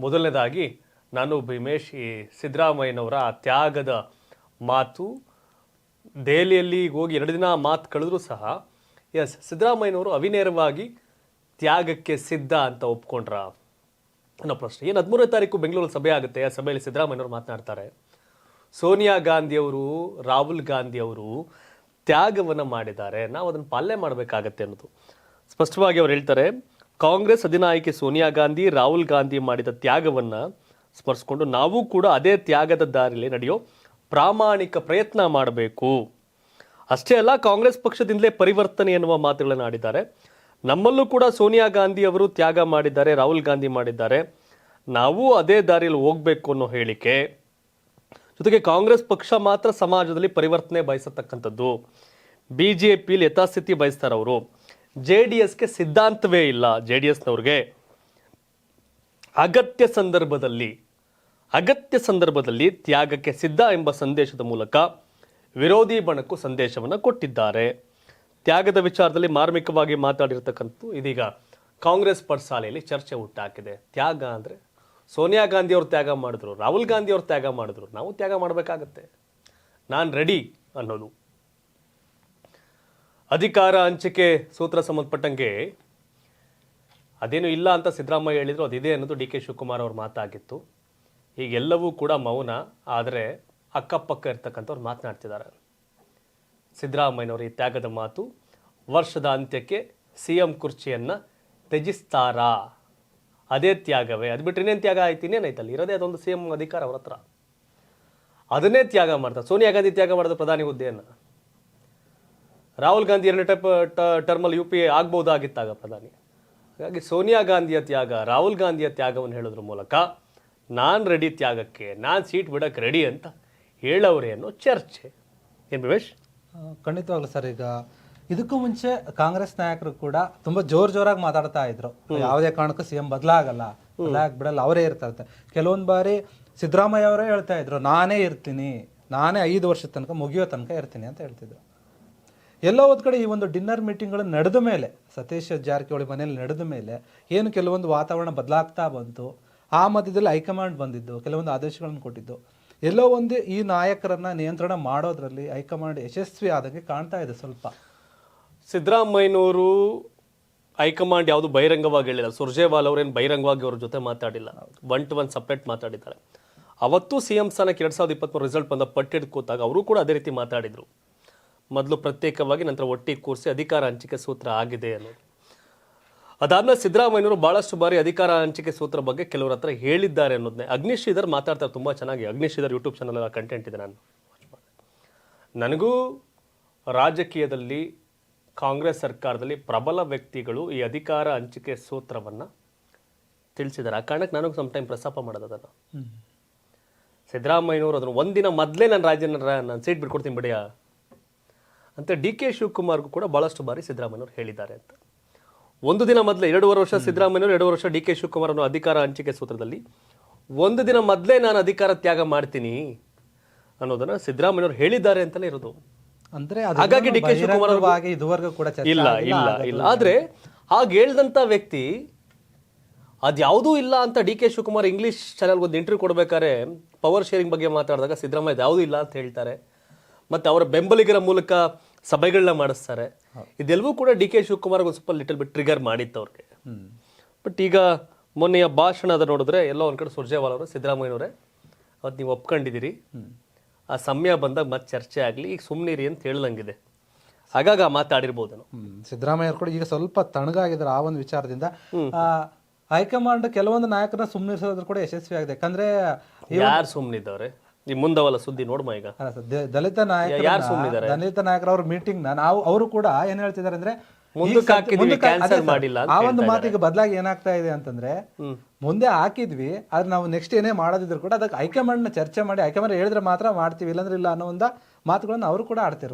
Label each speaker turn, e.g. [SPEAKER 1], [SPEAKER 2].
[SPEAKER 1] ಮೊದಲನೇದಾಗಿ ನಾನು ಭೀಮೇಶ್ ಈ ಸಿದ್ದರಾಮಯ್ಯನವರ ತ್ಯಾಗದ ಮಾತು ದೆಹಲಿಯಲ್ಲಿ ಹೋಗಿ 2 ದಿನ ಮಾತು ಕಳೆದ್ರೂ ಸಹ ಎಸ್ ಸಿದ್ದರಾಮಯ್ಯನವರು ಅವಿನೇರವಾಗಿ ತ್ಯಾಗಕ್ಕೆ ಸಿದ್ಧ ಅಂತ ಒಪ್ಕೊಂಡ್ರ ಅನ್ನೋ ಪ್ರಶ್ನೆ. ಏನು 13ನೇ ತಾರೀಕು ಬೆಂಗಳೂರಲ್ಲಿ ಸಭೆ ಆಗುತ್ತೆ. ಆ ಸಭೆಯಲ್ಲಿ ಸಿದ್ದರಾಮಯ್ಯನವರು ಮಾತನಾಡ್ತಾರೆ. ಸೋನಿಯಾ ಗಾಂಧಿಯವರು ರಾಹುಲ್ ಗಾಂಧಿಯವರು ತ್ಯಾಗವನ್ನು ಮಾಡಿದ್ದಾರೆ, ನಾವು ಅದನ್ನು ಪಾಲನೆ ಮಾಡಬೇಕಾಗತ್ತೆ ಅನ್ನೋದು ಸ್ಪಷ್ಟವಾಗಿ ಅವರು ಹೇಳ್ತಾರೆ. ಕಾಂಗ್ರೆಸ್ ಅಧಿನಾಯಕಿ ಸೋನಿಯಾ ಗಾಂಧಿ ರಾಹುಲ್ ಗಾಂಧಿ ಮಾಡಿದ ತ್ಯಾಗವನ್ನು ಸ್ಮರಿಸಿಕೊಂಡು ನಾವು ಕೂಡ ಅದೇ ತ್ಯಾಗದ ದಾರಿಯಲ್ಲಿ ನಡೆಯೋ ಪ್ರಾಮಾಣಿಕ ಪ್ರಯತ್ನ ಮಾಡಬೇಕು. ಅಷ್ಟೇ ಅಲ್ಲ, ಕಾಂಗ್ರೆಸ್ ಪಕ್ಷದಿಂದಲೇ ಪರಿವರ್ತನೆ ಎನ್ನುವ ಮಾತುಗಳನ್ನು ಆಡಿದ್ದಾರೆ. ನಮ್ಮಲ್ಲೂ ಕೂಡ ಸೋನಿಯಾ ಗಾಂಧಿ ಅವರು ತ್ಯಾಗ ಮಾಡಿದ್ದಾರೆ, ರಾಹುಲ್ ಗಾಂಧಿ ಮಾಡಿದ್ದಾರೆ, ನಾವು ಅದೇ ದಾರಿಯಲ್ಲಿ ಹೋಗಬೇಕು ಅನ್ನೋ ಹೇಳಿಕೆ. ಜೊತೆಗೆ ಕಾಂಗ್ರೆಸ್ ಪಕ್ಷ ಮಾತ್ರ ಸಮಾಜದಲ್ಲಿ ಪರಿವರ್ತನೆ ಬಯಸತಕ್ಕಂಥದ್ದು, BJPಲಿ ಯಥಾಸ್ಥಿತಿ ಬಯಸ್ತಾರೆ ಅವರು. JDSಗೆ ಸಿದ್ಧಾಂತವೇ ಇಲ್ಲ, JDSನವ್ರಿಗೆ ಅಗತ್ಯ ಸಂದರ್ಭದಲ್ಲಿ ತ್ಯಾಗಕ್ಕೆ ಸಿದ್ಧ ಎಂಬ ಸಂದೇಶದ ಮೂಲಕ ವಿರೋಧಿ ಬಣಕ್ಕೂ ಸಂದೇಶವನ್ನು ಕೊಟ್ಟಿದ್ದಾರೆ. ತ್ಯಾಗದ ವಿಚಾರದಲ್ಲಿ ಮಾರ್ಮಿಕವಾಗಿ ಮಾತಾಡಿರ್ತಕ್ಕಂಥ ಇದೀಗ ಕಾಂಗ್ರೆಸ್ ಪಡ್ಸಾಲೆಯಲ್ಲಿ ಚರ್ಚೆ ಹುಟ್ಟಾಕಿದೆ. ತ್ಯಾಗ ಅಂದರೆ ಸೋನಿಯಾ ಗಾಂಧಿ ಅವರು ತ್ಯಾಗ ಮಾಡಿದ್ರು, ರಾಹುಲ್ ಗಾಂಧಿ ಅವರು ತ್ಯಾಗ ಮಾಡಿದ್ರು, ನಾವು ತ್ಯಾಗ ಮಾಡಬೇಕಾಗತ್ತೆ, ನಾನು ರೆಡಿ ಅನ್ನೋದು. ಅಧಿಕಾರ ಹಂಚಿಕೆ ಸೂತ್ರ ಸಂಬಂಧಪಟ್ಟಂಗೆ ಅದೇನು ಇಲ್ಲ ಅಂತ ಸಿದ್ದರಾಮಯ್ಯ ಹೇಳಿದ್ರು, ಅದಿದೆ ಅನ್ನೋದು DK ಶಿವಕುಮಾರ್ ಅವ್ರ ಮಾತಾಗಿತ್ತು. ಹೀಗೆಲ್ಲವೂ ಕೂಡ ಮೌನ, ಆದರೆ ಅಕ್ಕಪಕ್ಕ ಇರ್ತಕ್ಕಂಥವ್ರು ಮಾತನಾಡ್ತಿದ್ದಾರೆ. ಸಿದ್ದರಾಮಯ್ಯನವರು ಈ ತ್ಯಾಗದ ಮಾತು ವರ್ಷದ ಅಂತ್ಯಕ್ಕೆ CM ಕುರ್ಚಿಯನ್ನು ತ್ಯಜಿಸ್ತಾರಾ? ಅದೇ ತ್ಯಾಗವೇ? ಅದು ಬಿಟ್ಟರೆ ಇನ್ನೇನು ತ್ಯಾಗ ಆಯ್ತು? ಇನ್ನೇನಾಯ್ತಲ್ಲ, ಇರೋದೇ ಅದೊಂದು CM ಅಧಿಕಾರ ಅವ್ರ ಹತ್ರ, ಅದನ್ನೇ ತ್ಯಾಗ ಮಾಡ್ತಾರೆ. ಸೋನಿಯಾ ಗಾಂಧಿ ತ್ಯಾಗ ಮಾಡಿದ ಪ್ರಧಾನಿ ಹುದ್ದೆಯನ್ನು, ರಾಹುಲ್ ಗಾಂಧಿ 2ನೇ ಟರ್ಮಲ್ಲಿ UP ಆಗ್ಬೋದಾಗಿತ್ತಾಗ ಪ್ರಧಾನಿ. ಹಾಗಾಗಿ ಸೋನಿಯಾ ಗಾಂಧಿಯ ತ್ಯಾಗ, ರಾಹುಲ್ ಗಾಂಧಿಯ ತ್ಯಾಗವನ್ನು ಹೇಳೋದ್ರ ಮೂಲಕ ನಾನು ರೆಡಿ ತ್ಯಾಗಕ್ಕೆ, ನಾನು ಸೀಟ್ ಬಿಡಕ್ಕೆ ರೆಡಿ ಅಂತ ಹೇಳವ್ರೆ ಅನ್ನೋ ಚರ್ಚೆ. ಏನು ಭೀಮೇಶ್?
[SPEAKER 2] ಖಂಡಿತವಾಗ್ಲು ಸರ್. ಈಗ ಇದಕ್ಕೂ ಮುಂಚೆ ಕಾಂಗ್ರೆಸ್ ನಾಯಕರು ಕೂಡ ತುಂಬಾ ಜೋರಾಗಿ ಮಾತಾಡ್ತಾ ಇದ್ರು, ಯಾವುದೇ ಕಾರಣಕ್ಕೂ CM ಬದಲಾಗಲ್ಲ, ಬಿಡಲ್ಲ, ಅವರೇ ಇರ್ತಾರೆ. ಕೆಲವೊಂದು ಬಾರಿ ಸಿದ್ದರಾಮಯ್ಯ ಅವರೇ ಹೇಳ್ತಾ ಇದ್ರು, ನಾನೇ ಇರ್ತೀನಿ, ನಾನೇ 5 ವರ್ಷದ ತನಕ ಮುಗಿಯೋ ತನಕ ಇರ್ತೀನಿ ಅಂತ ಹೇಳ್ತಿದ್ರು. ಎಲ್ಲೋ ಒಂದು ಕಡೆ ಈ ಒಂದು ಡಿನ್ನರ್ ಮೀಟಿಂಗ್ಗಳು ನಡೆದ ಮೇಲೆ, ಸತೀಶ್ ಜಾರಕಿಹೊಳಿ ಮನೇಲಿ ನಡೆದ ಮೇಲೆ ಏನು ಕೆಲವೊಂದು ವಾತಾವರಣ ಬದಲಾಗ್ತಾ ಬಂತು. ಆ ಮಧ್ಯದಲ್ಲಿ ಹೈಕಮಾಂಡ್ ಬಂದಿದ್ದು, ಕೆಲವೊಂದು ಆದೇಶಗಳನ್ನು ಕೊಟ್ಟಿದ್ದು, ಎಲ್ಲೋ ಒಂದು ಈ ನಾಯಕರನ್ನ ನಿಯಂತ್ರಣ ಮಾಡೋದ್ರಲ್ಲಿ ಹೈಕಮಾಂಡ್ ಯಶಸ್ವಿ ಆದಂಗೆ ಕಾಣ್ತಾ ಇದೆ. ಸ್ವಲ್ಪ
[SPEAKER 1] ಸಿದ್ದರಾಮಯ್ಯನವರು ಹೈಕಮಾಂಡ್ ಯಾವುದು ಬಹಿರಂಗವಾಗಿ ಹೇಳಿಲ್ಲ. ಸುರ್ಜೇವಾಲ್ ಅವರೇನು ಬಹಿರಂಗವಾಗಿ ಅವ್ರ ಜೊತೆ ಮಾತಾಡಿಲ್ಲ, 1-to-1 ಸಪ್ರೇಟ್ ಮಾತಾಡಿದ್ದಾರೆ. ಅವತ್ತು CM ಸ್ಥಾನಕ್ಕೆ 2023 ರಿಸಲ್ಟ್ ಬಂದ ಪಟ್ಟಿಡ್ ಕೂತಾಗ ಅವರು ಕೂಡ ಅದೇ ರೀತಿ ಮಾತಾಡಿದ್ರು. ಮೊದಲು ಪ್ರತ್ಯೇಕವಾಗಿ, ನಂತರ ಒಟ್ಟಿಗೆ ಕೂರಿಸಿ ಅಧಿಕಾರ ಹಂಚಿಕೆ ಸೂತ್ರ ಆಗಿದೆ ಅನ್ನೋದು. ಅದಾದ್ಮೇಲೆ ಸಿದ್ದರಾಮಯ್ಯನವರು ಬಹಳಷ್ಟು ಬಾರಿ ಅಧಿಕಾರ ಹಂಚಿಕೆ ಸೂತ್ರ ಬಗ್ಗೆ ಕೆಲವರ ಹತ್ರ ಹೇಳಿದ್ದಾರೆ ಅನ್ನೋದನ್ನೇ. ಅಗ್ನಿಶ್ ಶ್ರೀಧರ್ ಮಾತಾಡ್ತಾರೆ ತುಂಬ ಚೆನ್ನಾಗಿ. Agnish Sridhar YouTube channel content ಇದೆ, ನಾನು ನನಗೂ ರಾಜಕೀಯದಲ್ಲಿ ಕಾಂಗ್ರೆಸ್ ಸರ್ಕಾರದಲ್ಲಿ ಪ್ರಬಲ ವ್ಯಕ್ತಿಗಳು ಈ ಅಧಿಕಾರ ಹಂಚಿಕೆ ಸೂತ್ರವನ್ನು ತಿಳಿಸಿದ್ದಾರೆ. ಆ ಕಾರಣಕ್ಕೆ ನನಗೂ ಸಮ್ ಟೈಮ್ ಪ್ರಸ್ತಾಪ ಮಾಡೋದು ಅದನ್ನು. ಸಿದ್ದರಾಮಯ್ಯನವರು ಅದನ್ನು ಒಂದಿನ ಮೊದಲೇ ನಾನು ಸೀಟ್ ಬಿಟ್ಕೊಡ್ತೀನಿ ಬಿಡಿಯಾ ಅಂತ DK ಶಿವಕುಮಾರ್ಗೂ ಕೂಡ ಭಾಳಷ್ಟು ಬಾರಿ ಸಿದ್ದರಾಮಯ್ಯನವರು ಹೇಳಿದ್ದಾರೆ ಅಂತ. ಒಂದು ದಿನ ಮೊದಲೇ 2.5 ವರ್ಷ ಸಿದ್ದರಾಮಯ್ಯನವರು, 2 ವರ್ಷ DK ಶಿವಕುಮಾರ್ ಅನ್ನೋ ಅಧಿಕಾರ ಹಂಚಿಕೆ ಸೂತ್ರದಲ್ಲಿ ಒಂದು ದಿನ ಮೊದಲೇ ನಾನು ಅಧಿಕಾರ ತ್ಯಾಗ ಮಾಡ್ತೀನಿ ಅನ್ನೋದನ್ನ ಸಿದ್ದರಾಮಯ್ಯನವರು ಹೇಳಿದ್ದಾರೆ ಅಂತಲೇ ಇರೋದು.
[SPEAKER 2] ಅಂದ್ರೆ
[SPEAKER 1] ಹಾಗಾಗಿ DK ಶಿವಕುಮಾರ್
[SPEAKER 2] ಇದುವರೆಗೂ ಕೂಡ
[SPEAKER 1] ಇಲ್ಲ ಆದ್ರೆ ಹಾಗೆ ಹೇಳ್ದಂತ ವ್ಯಕ್ತಿ ಅದ್ಯಾವುದೂ ಇಲ್ಲ ಅಂತ DK ಶಿವಕುಮಾರ್ ಇಂಗ್ಲಿಷ್ ಚಾನೆಲ್ಗೆ ಒಂದು ಇಂಟರ್ವ್ಯೂ ಕೊಡ್ಬೇಕಾದ್ರೆ ಪವರ್ ಶೇರಿಂಗ್ ಬಗ್ಗೆ ಮಾತಾಡಿದಾಗ ಸಿದ್ದರಾಮಯ್ಯ ಯಾವುದೂ ಇಲ್ಲ ಅಂತ ಹೇಳ್ತಾರೆ. ಮತ್ತು ಅವರ ಬೆಂಬಲಿಗರ ಮೂಲಕ ಸಭೆಗಳನ್ನ ಮಾಡಿಸ್ತಾರೆ. ಇದೆಲ್ಲವೂ ಕೂಡ DK ಶಿವಕುಮಾರ್ ಒಂದು ಸ್ವಲ್ಪ ಲಿಟಲ್ ಬಿಟ್ ಟ್ರಿಗರ್ ಮಾಡಿತ್ತು ಅವ್ರಿಗೆ. ಬಟ್ ಈಗ ಮೊನ್ನೆಯ ಭಾಷಣ ಅದ ನೋಡಿದ್ರೆ ಎಲ್ಲೋ ಒಂದು ಕಡೆ ಸುರ್ಜೇವಾಲ್ ಅವರು, ಸಿದ್ದರಾಮಯ್ಯನವರೇ ಅವತ್ತು ನೀವು ಒಪ್ಕೊಂಡಿದ್ದೀರಿ, ಆ ಸಮಯ ಬಂದಾಗ ಮತ್ತೆ ಚರ್ಚೆ ಆಗಲಿ, ಈಗ ಸುಮ್ಮನಿರಿ ಅಂತ ಹೇಳ್ದಂಗಿದೆ. ಹಾಗಾಗಿ ಆ ಮಾತಾಡಿರ್ಬೋದು.
[SPEAKER 2] ಸಿದ್ದರಾಮಯ್ಯ ಕೂಡ ಈಗ ಸ್ವಲ್ಪ ತಣ್ಣಗಾಗಿದ್ದಾರೆ ಆ ಒಂದು ವಿಚಾರದಿಂದ. ಹೈಕಮಾಂಡ್ ಕೆಲವೊಂದು ನಾಯಕರನ್ನ ಸುಮ್ಮನಿರಿಸೋದ್ರ ಕೂಡ ಯಶಸ್ವಿ ಆಗಿದೆ. ಯಾಕಂದ್ರೆ
[SPEAKER 1] ಯಾರು ಸುಮ್ಮನಿದ್ದವ್ರೆ? ಈ ಮುಂದವಲ್ಲ ಸುದ್ದಿ ನೋಡ್ಮ. ಈಗ
[SPEAKER 2] ದಲಿತ ನಾಯಕರ ಅವ್ರ ಮೀಟಿಂಗ್ ನಾವು ಅವರು ಕೂಡ ಏನ್ ಹೇಳ್ತಿದ್ದಾರೆ ಅಂದ್ರೆ, ಆ ಒಂದು ಮಾತಿಗೆ ಬದಲಾಗಿ ಏನಾಗ್ತಾ ಇದೆ ಅಂತಂದ್ರೆ, ಮುಂದೆ ಹಾಕಿದ್ವಿ ಆದ್ರೆ ನಾವು ನೆಕ್ಸ್ಟ್ ಏನೇ ಮಾಡೋದಿದ್ರು ಕೂಡ ಅದಕ್ಕೆ ಹೈಕಮಾಂಡ್ ನ ಚರ್ಚೆ ಮಾಡಿ ಹೈಕಮಾಂಡ್ ಹೇಳಿದ್ರೆ ಮಾತ್ರ ಮಾಡ್ತೀವಿ, ಇಲ್ಲಾಂದ್ರೆ ಇಲ್ಲ ಅನ್ನೋ ಒಂದು ಮಾತುಗಳನ್ನ ಅವರು ಕೂಡ ಆಡ್ತಿರು.